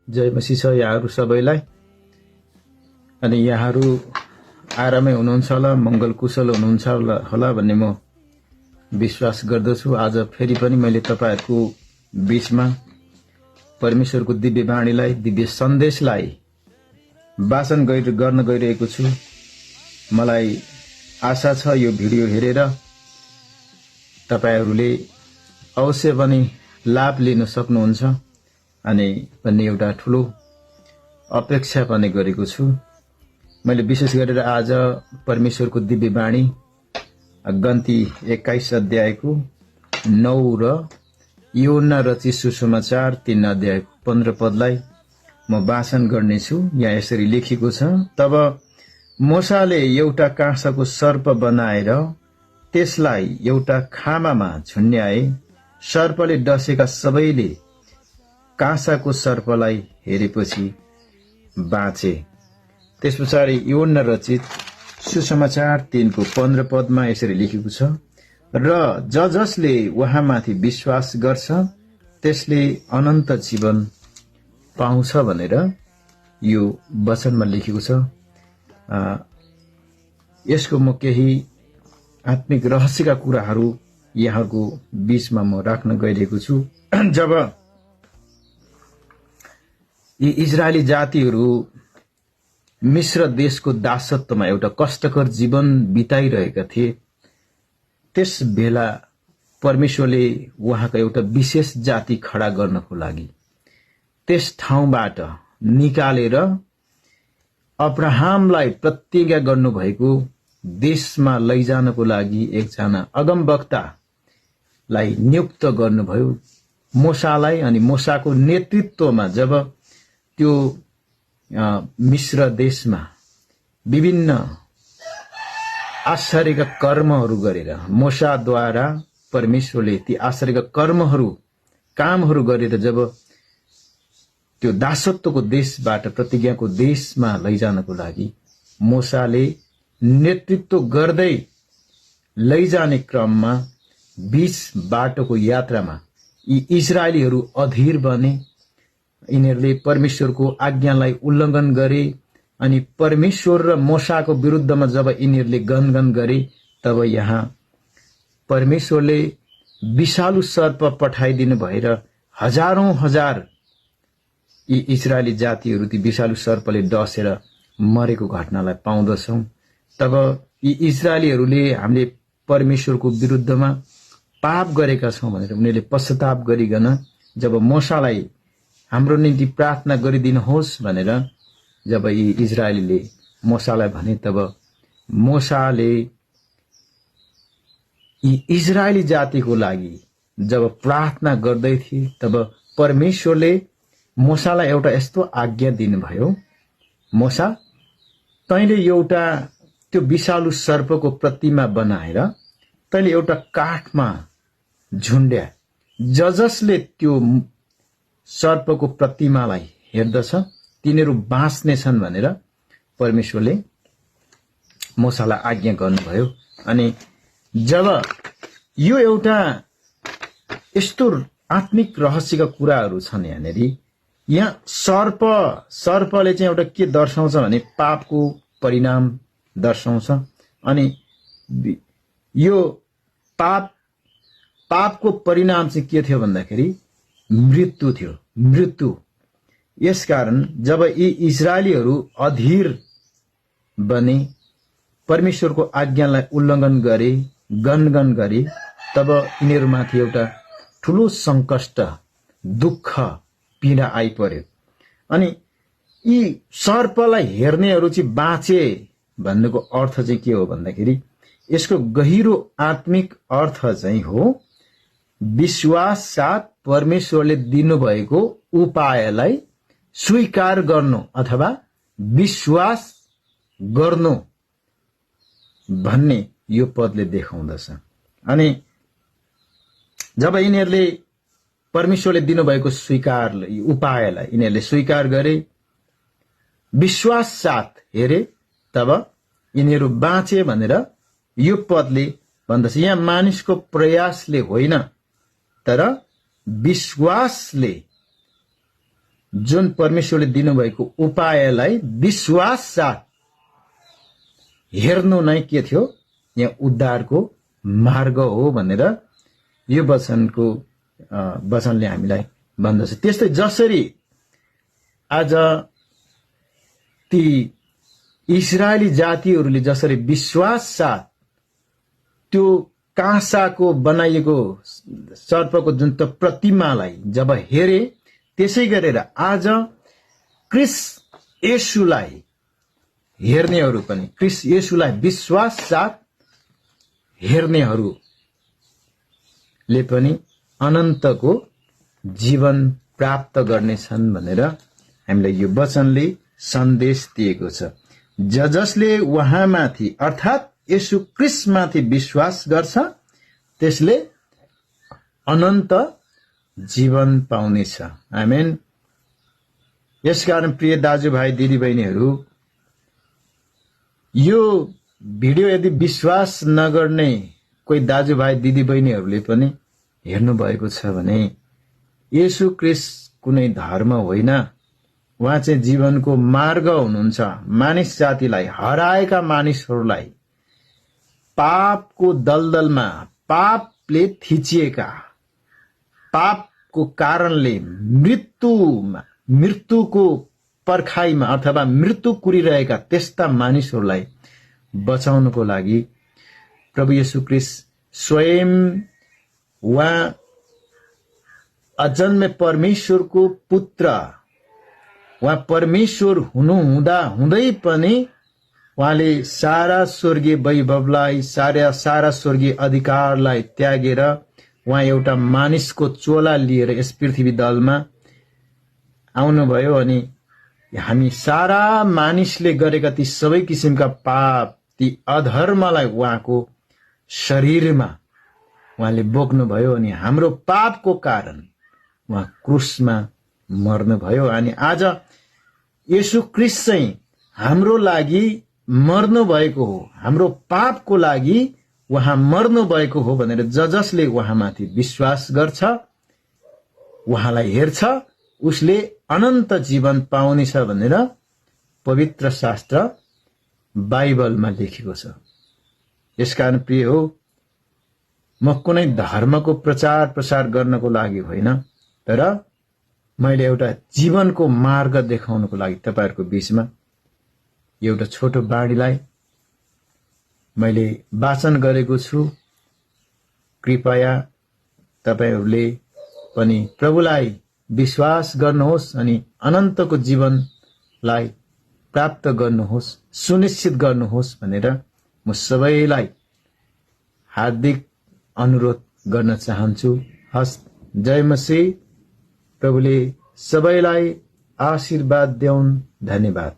जय मसीह छ यहाँहरू सबैलाई। अनि यहाँहरू आरामै हुनुहुन्छ होला, मंगल कुशल हुनुहुन्छ होला भन्ने म विश्वास गर्दछु। आज फेरि पनि मैले तपाईहरुको बीचमा परमेश्वरको दिव्य वाणीलाई, दिव्य सन्देशलाई वाचन गर्न गइरहेको छु। मलाई आशा छ यो भिडियो हेरेर तपाईहरुले अवश्य पनि लाभ लिन सक्नुहुन्छ अनि भन्ने एउटा ठूलो अपेक्षा पनि गरेको छु। मैले विशेष गरेर आज परमेश्वरको दिव्य वाणी गन्ती 21 अध्यायको 9 र यूहन्ना रचित सुसमाचार 3 अध्यायको 15 पदलाई म वाचन गर्नेछु। यहाँ यसरी लेखिएको छ, तब मूसाले एउटा काँसाको सर्प बनाएर त्यसलाई एउटा खामामा झुन्ड्याए। सर्पले डसेका सबैले काँसाको सर्पलाई हेरेपछि बाँचे। त्यसपछाडि यूहन्ना रचित सुसमाचार 3 को 15 पदमा यसरी लेखेको छ, र जसले उहाँमाथि विश्वास गर्छ त्यसले अनन्त जीवन पाउँछ भनेर यो वचनमा लेखेको छ। यसको म केही आत्मिक रहस्यका कुराहरू यहाँको बीचमा म राख्न गइरहेको छु। जब यी इजरायली जातिहरू मिश्र देशको दासत्वमा एउटा कष्टकर जीवन बिताइरहेका थिए, त्यस बेला परमेश्वरले उहाँका एउटा विशेष जाति खडा गर्नको लागि त्यस ठाउँबाट निकालेर अब्राहमलाई प्रतिज्ञा गर्नुभएको देशमा लैजानको लागि एकजना अगमवक्तालाई नियुक्त गर्नुभयो, मूसालाई। अनि मूसाको नेतृत्वमा जब त्यो मिश्र देशमा विभिन्न आश्चर्यका कर्महरू गरेर मूसाद्वारा परमेश्वरले ती आश्चर्यका कामहरू गरेर जब त्यो दासत्वको देशबाट प्रतिज्ञाको देशमा लैजानको लागि मूसाले नेतृत्व गर्दै लैजाने क्रममा बीच बाटोको यात्रामा यी इजरायलीहरू अधीर बने। यिनीहरूले परमेश्वरको आज्ञालाई उल्लङ्घन गरे अनि परमेश्वर र मूसाको विरुद्धमा जब यिनीहरूले गनगन गरे, तब यहाँ परमेश्वरले विषालु सर्प पठाइदिनु भएर हजारौं हजार यी इजरायली जातिहरू ती विषालु सर्पले डसेर मरेको घटनालाई पाउँदछौं। तब यी इजरायलीहरूले हामीले परमेश्वरको विरुद्धमा पाप गरेका छौं भनेर उनीहरूले पश्चाताप गरिकन जब मूसालाई हाम्रो निम्ति प्रार्थना गरिदिनुहोस् भनेर जब यी इजरायलीले मूसालाई भने, तब मूसाले यी इजरायली जातिको लागि जब प्रार्थना गर्दै थिए, तब परमेश्वरले मूसालाई एउटा यस्तो आज्ञा दिनुभयो, मूसा तैले एउटा त्यो विषालु सर्पको प्रतिमा बनाएर तैले एउटा काठमा झुन्ड्या। जसले त्यो सर्पको प्रतिमालाई हेर्दछ तिनीहरू बाँच्नेछन् भनेर परमेश्वरले मूसालाई आज्ञा गर्नुभयो। अनि जब यो एउटा यस्तो आत्मिक रहस्यका कुराहरू छन् यहाँनेरि, यहाँ सर्पले चाहिँ एउटा के दर्शाउँछ भने पापको परिणाम दर्शाउँछ। अनि यो पापको परिणाम चाहिँ के थियो भन्दाखेरि मृत्यु थियो, मृत्यु। यसकारण जब यी इजरायलीहरू अधीर बने, परमेश्वरको आज्ञालाई उल्लङ्घन गरे, गनगन गरे, तब यिनीहरूमाथि एउटा ठूलो संकष्ट, दुःख, पीडा आइपर्यो। अनि यी सर्पलाई हेर्नेहरू चाहिँ बाँचे भन्नुको अर्थ चाहिँ के हो भन्दाखेरि यसको गहिरो आत्मिक अर्थ चाहिँ हो विश्वास साथ परमेश्वरले दिनुभएको उपायलाई स्वीकार गर्नु अथवा विश्वास गर्नु भन्ने यो पदले देखाउँदछ। अनि जब यिनीहरूले परमेश्वरले दिनुभएको उपायलाई यिनीहरूले स्वीकार गरे, विश्वास साथ हेरे, तब यिनीहरू बाँचे भनेर यो पदले भन्दछ। यहाँ मानिसको प्रयासले होइन तर विश्वासले जुन परमेश्वरले दिनुभएको उपायलाई विश्वास साथ हेर्नु नै के थियो, यहाँ उद्धारको मार्ग हो भनेर यो वचनले हामीलाई भन्दछ। त्यस्तै जसरी आज ती इस्राएली जातिहरूले जसरी विश्वास साथ त्यो काँसाको बनाइएको सर्पको जुन त प्रतिमालाई जब हेरे, त्यसै गरेर आज ख्रीष्ट येशूलाई हेर्नेहरू पनि, ख्रीष्ट येशूलाई विश्वास साथ हेर्नेहरूले पनि अनन्तको जीवन प्राप्त गर्नेछन् भनेर हामीलाई यो वचनले सन्देश दिएको छ। जसले उहाँमाथि अर्थात् येशू ख्रीष्टमाथि विश्वास गर्छ त्यसले अनन्त जीवन पाउनेछ। आमेन। यसकारण प्रिय दाजुभाइ दिदीबहिनीहरू, यो भिडियो यदि विश्वास नगर्ने कोही दाजुभाइ दिदीबहिनीहरूले पनि हेर्नु भएको छ भने येशू ख्रीष्ट कुनै धर्म होइन, उहाँ चाहिँ जीवनको मार्ग हुनुहुन्छ। मानिस जातिलाई, हराएका मानिसहरूलाई पापको दलदलमा, पापले थिचिएका, पापको कारणले मृत्युको पर्खाइमा अथवा मृत्यु कुरिरहेका त्यस्ता मानिसहरूलाई बचाउनको लागि प्रभु येशू ख्रीष्ट स्वयं उहाँ अजन्मे परमेश्वरको पुत्र, उहाँ परमेश्वर हुँदै पनि उहाँले सारा स्वर्गीय वैभवलाई, सारा स्वर्गीय अधिकारलाई त्यागेर उहाँ एउटा मानिसको चोला लिएर यस पृथ्वी दलमा आउनुभयो। अनि हामी सारा मानिसले गरेका ती सबै किसिमका पाप, ती अधर्मलाई उहाँको शरीरमा उहाँले बोक्नुभयो अनि हाम्रो पापको कारण उहाँ क्रुसमा मर्नुभयो। अनि आज येशू ख्रीष्ट चाहिँ हाम्रो लागि मर्नु भएको हो, हाम्रो पापको लागि उहाँ मर्नु भएको हो भनेर जसले उहाँमाथि विश्वास गर्छ, उहाँलाई हेर्छ, उसले अनन्त जीवन पाउनेछ भनेर पवित्र शास्त्र बाइबलमा लेखेको छ। यसकारण प्रिय हो, म कुनै धर्मको प्रचार गर्नको लागि होइन, तर मैले एउटा जीवनको मार्ग देखाउनको लागि तपाईहरुको बीचमा एउटा छोटो बाणीलाई मैले वाचन गरेको छु। कृपया तपाईहरुले पनि प्रभुलाई विश्वास गर्नुहोस् अनि अनन्तको जीवनलाई प्राप्त गर्नुहोस्, सुनिश्चित गर्नुहोस् भनेर म सबैलाई हार्दिक अनुरोध गर्न चाहन्छु। हस्, जय मसीह। प्रभुले सबैलाई आशीर्वाद देऊन्। धन्यवाद।